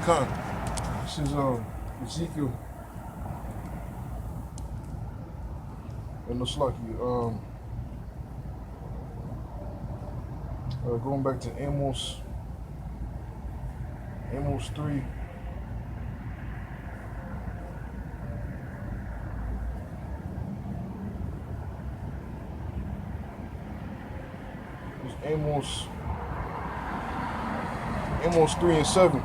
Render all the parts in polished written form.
Khan. This is Ezekiel and Nuslaki. Going back to Amos 3. Amos 3 and 7.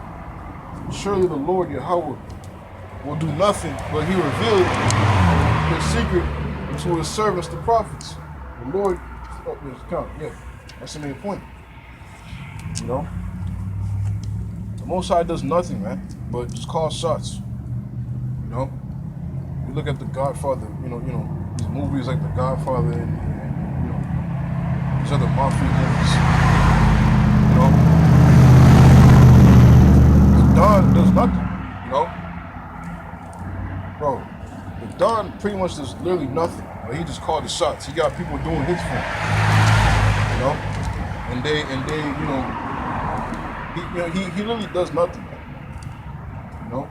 Surely the Lord Yahweh will do nothing, but he revealed his secret to his servants, the prophets. The Lord, that's the main point. You know, the Most High does nothing, man, but just call shots. You know, you look at the Godfather. You know, these movies like the Godfather and these other mafia movies. You know, the Don does nothing. You know, bro, the Don pretty much does literally nothing. But he just called the shots. He got people doing his for him. You know, and they, he literally does nothing. You know,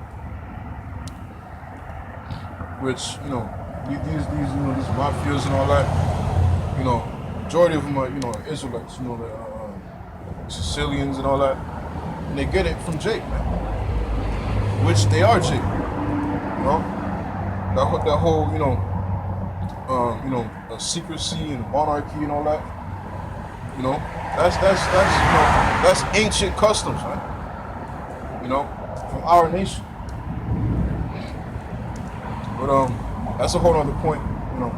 which these mafias and all that. You know. Majority of them are, Israelites, the Sicilians and all that, and they get it from Jake, man. Which they are Jake, you know. That whole, secrecy and monarchy and all that, you know. That's ancient customs, man. You know, from our nation. But that's a whole other point, you know.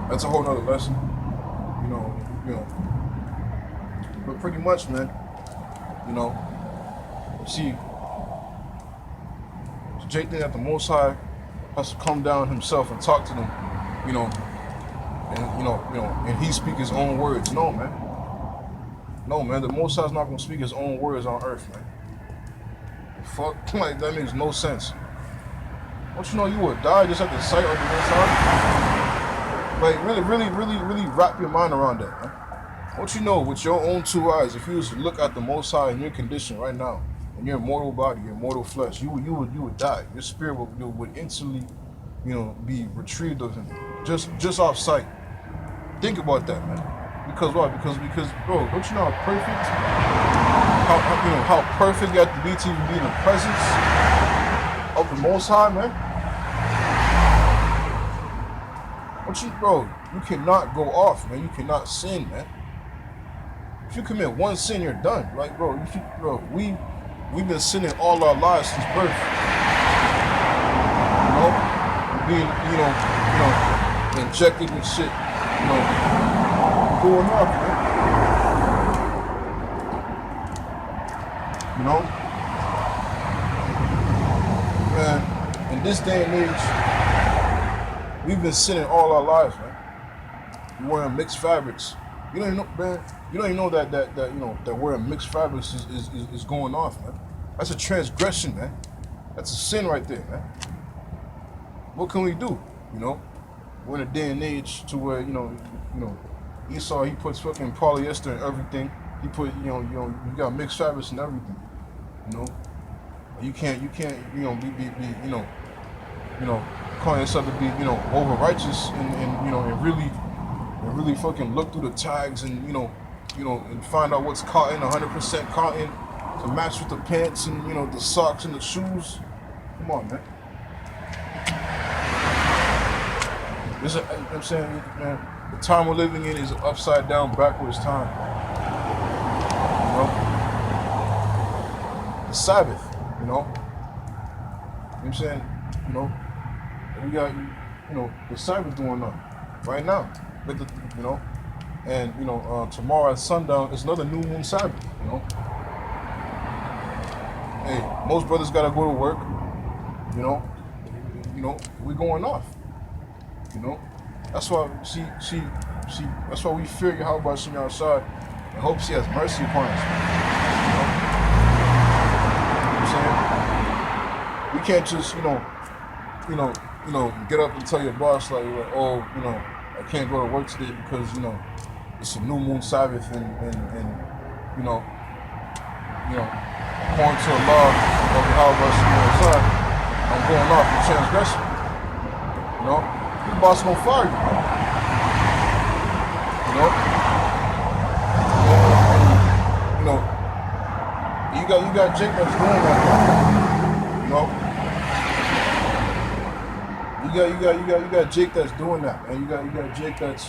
That's a whole other lesson. But pretty much, man, see, Jake think that the Most High has to come down himself and talk to them, and he speak his own words. No, man, the Most High's not gonna speak his own words on earth, man. Fuck, like that makes no sense. Don't you know you would die just at the sight of the Most High? Like, really wrap your mind around that, man. Don't you know, with your own two eyes, if you was to look at the Most High in your condition right now, in your mortal body, your mortal flesh, you would die. Your spirit would instantly, be retrieved of him, just off sight. Think about that, man. Because why? Because bro, don't you know how perfect, how perfect you have to be to even be in the presence of the Most High, man. Bro, you cannot go off, man. You cannot sin, man. If you commit one sin, you're done. Like, bro, we've been sinning all our lives since birth. Being, injected with shit, going off, man. Man, in this day and age, we've been sinning all our lives, man. We're wearing mixed fabrics. You don't even know, man. You don't even know that wearing mixed fabrics is going off, man. That's a transgression, man. That's a sin right there, man. What can we do? We're in a day and age to where Esau, he puts fucking polyester in everything. He put you got mixed fabrics and everything. You can't be calling yourself to be over righteous and really fucking look through the tags and and find out what's cotton, 100% cotton, to match with the pants and the socks and the shoes. Come on, man. I'm saying, man, the time we're living in is an upside down, backwards time. The Sabbath, I'm saying, we got, the Sabbath going on right now. With and tomorrow at sundown is another new moon Sabbath. Hey, most brothers gotta go to work. We going off. That's why that's why we fear Yahweh Shem outside and hope He has mercy upon us. We can't just get up and tell your boss like oh I can't go to work today because it's a new moon Sabbath and according to a law of Yahweh Shai, I'm going off in transgression. You know, your boss gonna fire you. You know, and, you know, you got Jake that's doing that. You know. You got Jake that's doing that, and you got Jake that's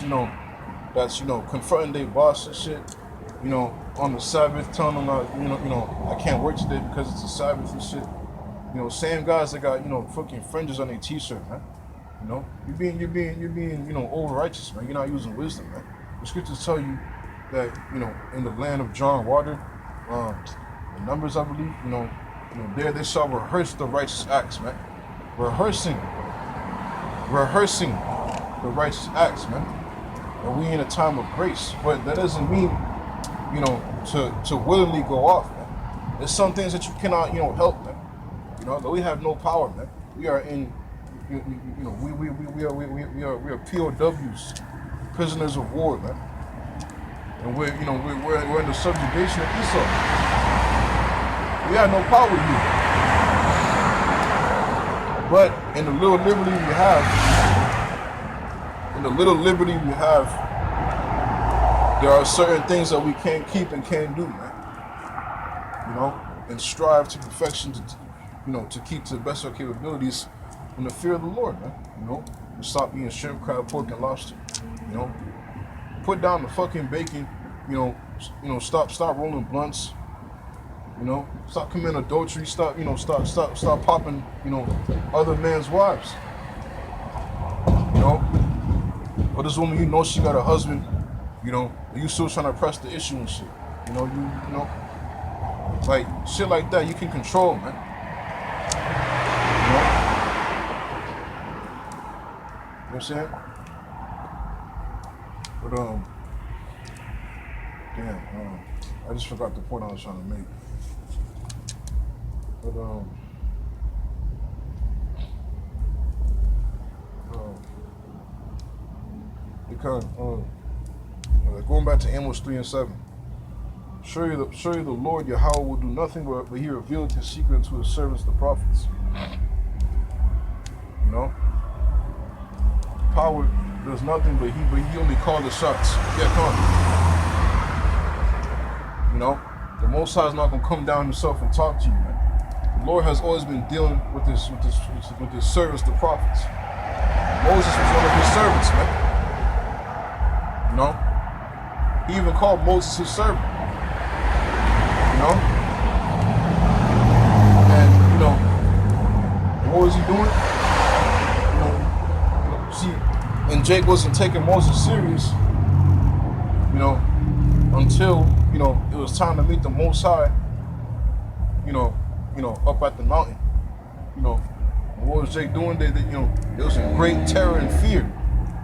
confronting their boss and shit, on the Sabbath, telling them I can't work today because it's a Sabbath and shit. Same guys that got fucking fringes on their t-shirt, man. You're being over righteous, man. You're not using wisdom, man. The scriptures tell you that in the land of John water, the Numbers, I believe, there they shall rehearse the righteous acts, man. Rehearsing the righteous acts, man. And we in a time of grace, but that doesn't mean, to willingly go off, man. There's some things that you cannot, help, man. That we have no power, man. We are in, we are POWs, prisoners of war, man. And we're in the subjugation of Esau. We have no power here. But in the little liberty we have, there are certain things that we can't keep and can't do, man. And strive to perfection to keep to the best of our capabilities in the fear of the Lord, man. And stop eating shrimp, crab, pork, and lobster. Put down the fucking bacon. Stop rolling blunts. Stop committing adultery. Stop popping, other men's wives. But this woman, she got a husband, you still trying to press the issue and shit. Like shit like that, you can control, man. You know what I'm saying? But I just forgot the point I was trying to make. But going back to Amos 3:7. Surely the Lord Yahweh will do nothing but he revealed his secret to his servants, the prophets. Power does nothing but he only called the shots. Yeah, come on. The Most High is not gonna come down himself and talk to you, man. The Lord has always been dealing with his servants, the prophets. Moses was one of his servants, man. He even called Moses his servant. And what was he doing? See, and Jake wasn't taking Moses serious, until it was time to meet the Most High, up at the mountain. What was Jake doing? They it was in great terror and fear,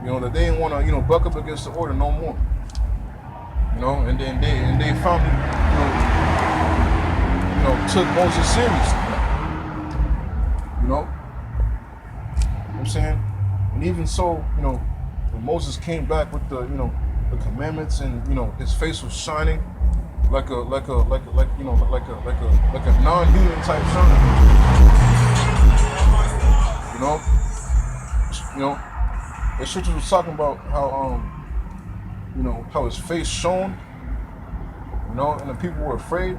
that they didn't want to, buck up against the order no more. And they finally, took Moses seriously. You know what I'm saying? And even so, when Moses came back with the, the commandments, and his face was shining like a non-human type shine. The scriptures was talking about how how his face shone, and the people were afraid,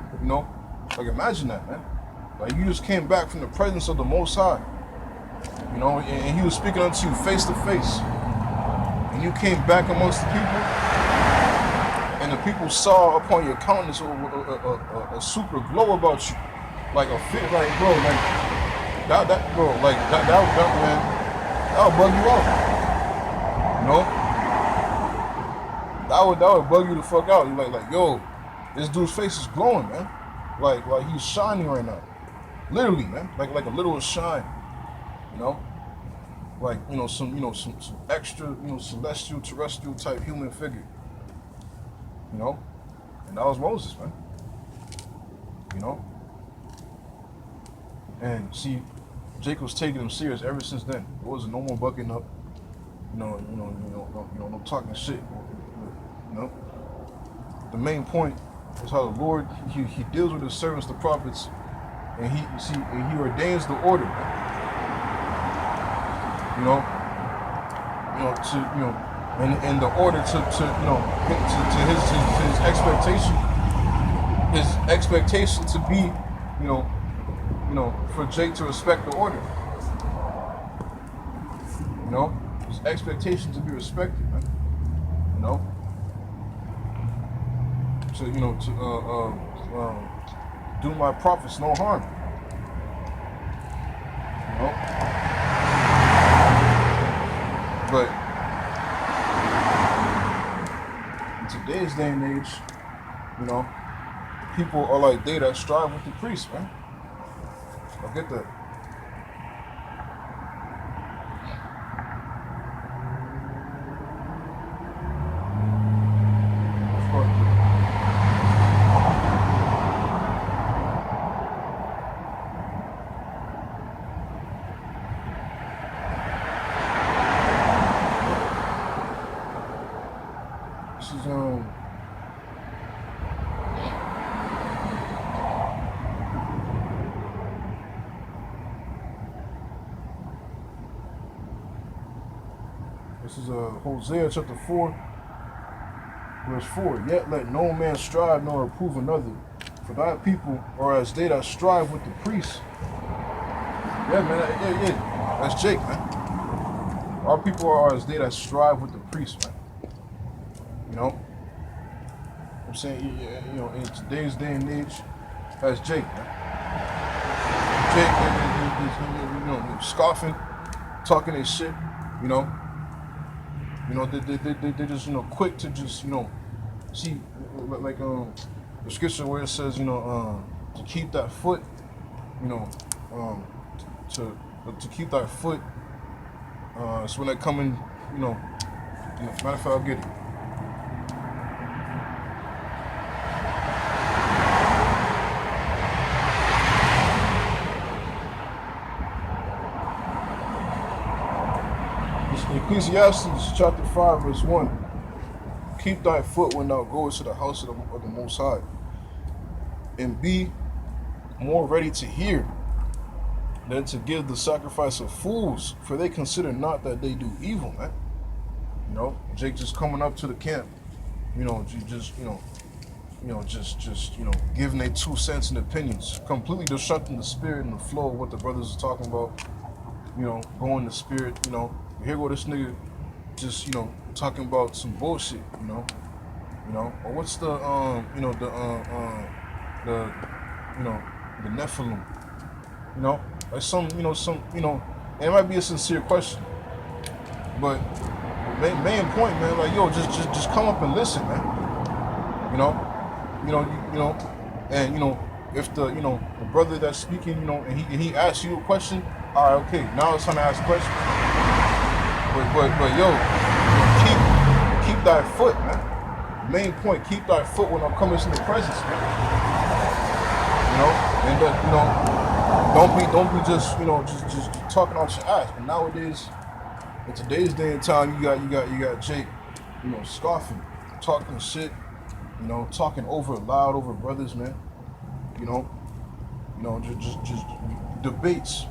like imagine that, man. Like you just came back from the presence of the Most High, and he was speaking unto you face to face, and you came back amongst the people, and the people saw upon your countenance a super glow about you, like a fit, like bro, like that man, that'll bug you out, That would bug you the fuck out. You're like, yo, this dude's face is glowing, man. Like he's shining right now. Literally, man. Like a literal shine. Like, some extra, celestial, terrestrial type human figure. And that was Moses, man. And see, Jacob's taking him serious ever since then. It wasn't no more bucking up. No talking shit. The main point is how the Lord, he deals with his servants, the prophets, and he ordains the order, you know, to and the order to get to his expectation to be, for Jake to respect the order, his expectation to be respected, man, to do my prophets no harm, but in today's day and age, people are like they that strive with the priest, man. I get that. This is Hosea chapter 4, verse 4. Yet let no man strive nor reprove another, for thy people are as they that strive with the priests. Yeah, man, yeah. That's Jake, man. Our people are as they that strive with the priests, man. I'm saying, in today's day and age, that's Jake, man. Jake, he's scoffing, talking his shit, They're just, quick to just, see, like, the scripture where it says, to keep that foot, to keep that foot, so when they come in, matter of fact, I'll get it. Ecclesiastes chapter 5, verse 1. Keep thy foot when thou goest to the house of the Most High, and be more ready to hear than to give the sacrifice of fools, for they consider not that they do evil, man. Jake just coming up to the camp, just giving their 2 cents and opinions, completely disrupting the spirit and the flow of what the brothers are talking about, going the spirit, here go this nigga just, talking about some bullshit, or what's the Nephilim, like it might be a sincere question, but main point, man, like, yo, just come up and listen, man, and if the brother that's speaking, and he asks you a question, all right, okay, now it's time to ask a question. But yo, keep thy foot, man. Main point, keep thy foot when I'm coming into the presence, man. And don't be just just talking out your ass. But nowadays, in today's day and time, you got Jake, scoffing, talking shit, talking loud over brothers, man. Just debates,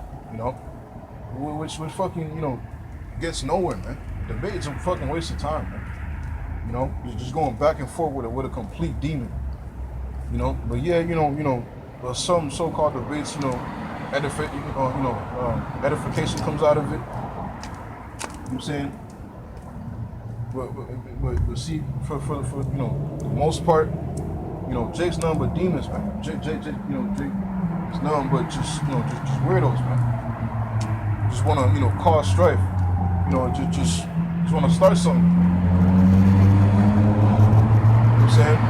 which fucking gets nowhere, man. Debate's a fucking waste of time, man. Just going back and forth with a complete demon, But yeah, some so-called debates, edification comes out of it. You know what I'm saying? But see, for the most part, Jake's nothing but demons, man. Jake, Jake is nothing but just weirdos, man. Just want to, cause strife. Just want to start something. You know what I'm saying?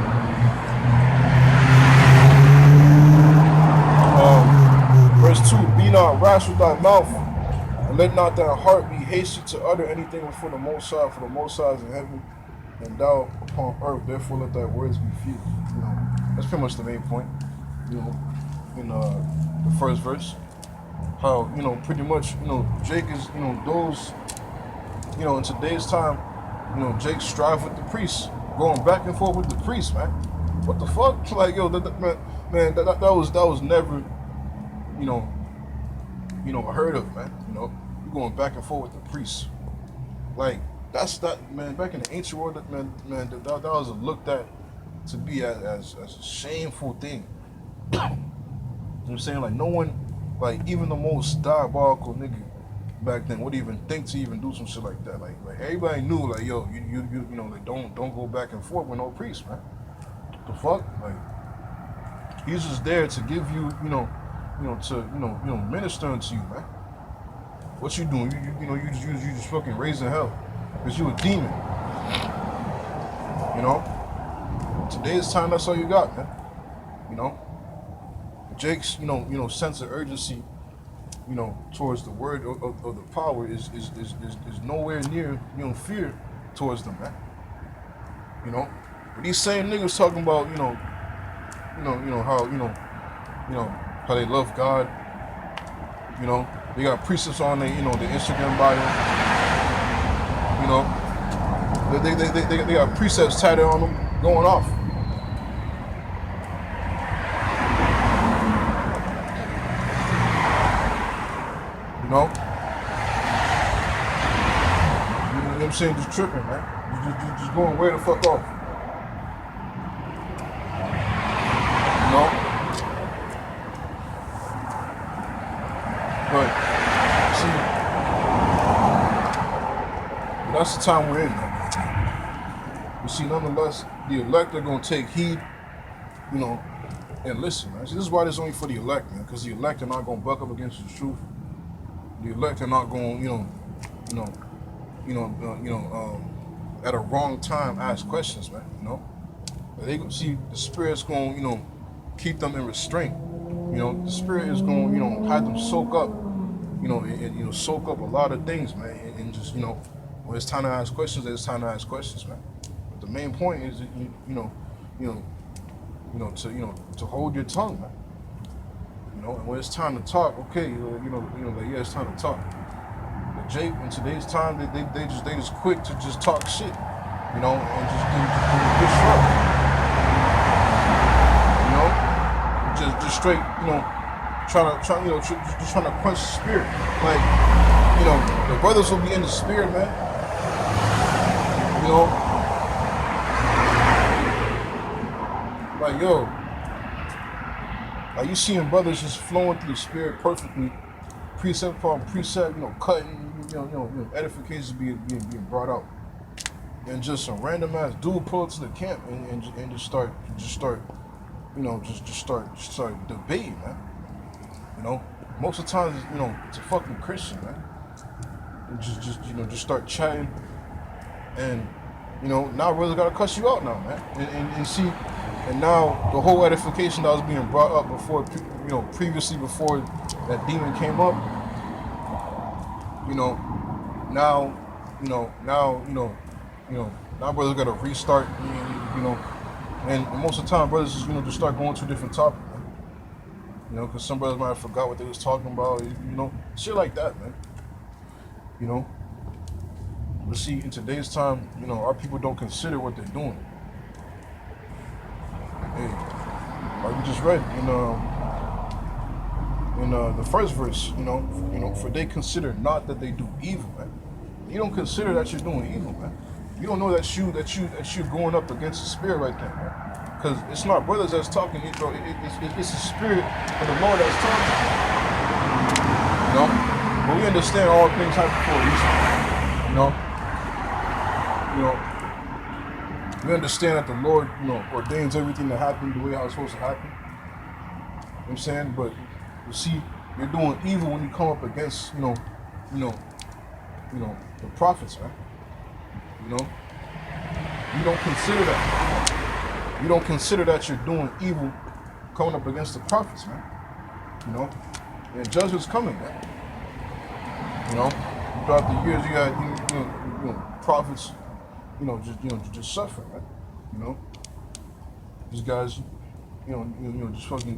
Verse 2, be not rash with thy mouth, and let not thy heart be hasty to utter anything before the Most High, for the Most High is in heaven, and thou upon earth, therefore let thy words be few. That's pretty much the main point, in the first verse. How, pretty much, Jake is, those, in today's time, Jake strive with the priests, going back and forth with the priests, man. What the fuck? Like, yo, that was never, you know, heard of, man. You know, you going back and forth with the priests. Like that's that, man. Back in the ancient world, man, that was looked at to be as a shameful thing. You know what I'm saying? Like no one, like even the most diabolical nigga back then would even think to even do some shit like that. Like everybody knew, like yo, you know, like don't go back and forth with no priest, man. What the fuck? Like he's just there to give you, to minister unto you, man. What you doing? You just fucking raising hell, cause you a demon. You know. Today's time, that's all you got, man. You know. Jake's, sense of urgency, towards the word of the power is nowhere near, fear towards them, man. You know. But these same niggas talking about, how they love God. You know, they got precepts on their, their Instagram bio. You know, they got precepts tatted on them, going off. You know? You know what I'm saying? Just tripping, man. Just going way the fuck off. You know? But, see, that's the time we're in, man. You see, nonetheless, the elect are going to take heed, and listen, man. See, this is why this is only for the elect, man, because the elect are not going to buck up against the truth. The elect are not going, at a wrong time ask questions, man. You know, they see the Spirit's going, keep them in restraint. You know, the Spirit is going, have them soak up, and soak up a lot of things, man. And just, when it's time to ask questions, it's time to ask questions, man. But the main point is, to hold your tongue, man. You know, and when it's time to talk, okay, it's time to talk. But Jake, in today's time, they just quick to just talk shit, and just do good shit. Just straight, trying to quench the spirit. Like, the brothers will be in the spirit, man. Like, yo. Like you seeing brothers just flowing through the spirit perfectly, precept upon precept, cutting, edifications being brought out, and just some random ass dude pull up to the camp and just start debating, man. Most of the times, it's a fucking Christian, man. And just start chatting, and now brothers gotta cuss you out now, man, and see. And now the whole edification that was being brought up before, previously before that demon came up, now brothers got to restart, and most of the time brothers just start going to a different topic, man. Because some brothers might have forgot what they was talking about, shit like that, man. But see, in today's time, our people don't consider what they're doing. Hey, like we just read in the first verse, for they consider not that they do evil, man. You don't consider that you're doing evil, man. You don't know that you're going up against the spirit right there, man. Because it's not brothers that's talking, it's the spirit of the Lord that's talking. But we understand all things happen for a reason. We understand that the Lord, ordains everything to happen the way how it's supposed to happen. You know what I'm saying? But you see, you're doing evil when you come up against, the prophets, man. You don't consider that. You don't consider that you're doing evil coming up against the prophets, man. And judgment's coming, man. Throughout the years, you got prophets. Just suffering, right? These guys, just fucking,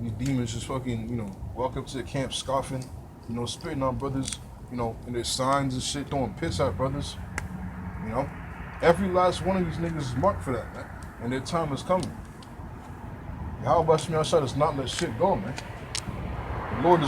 these demons just fucking, walk up to the camp scoffing, spitting on brothers, and their signs and shit, throwing piss at brothers, Every last one of these niggas is marked for that, man, and their time is coming. How about Shemiyah does not let shit go, man? Lord does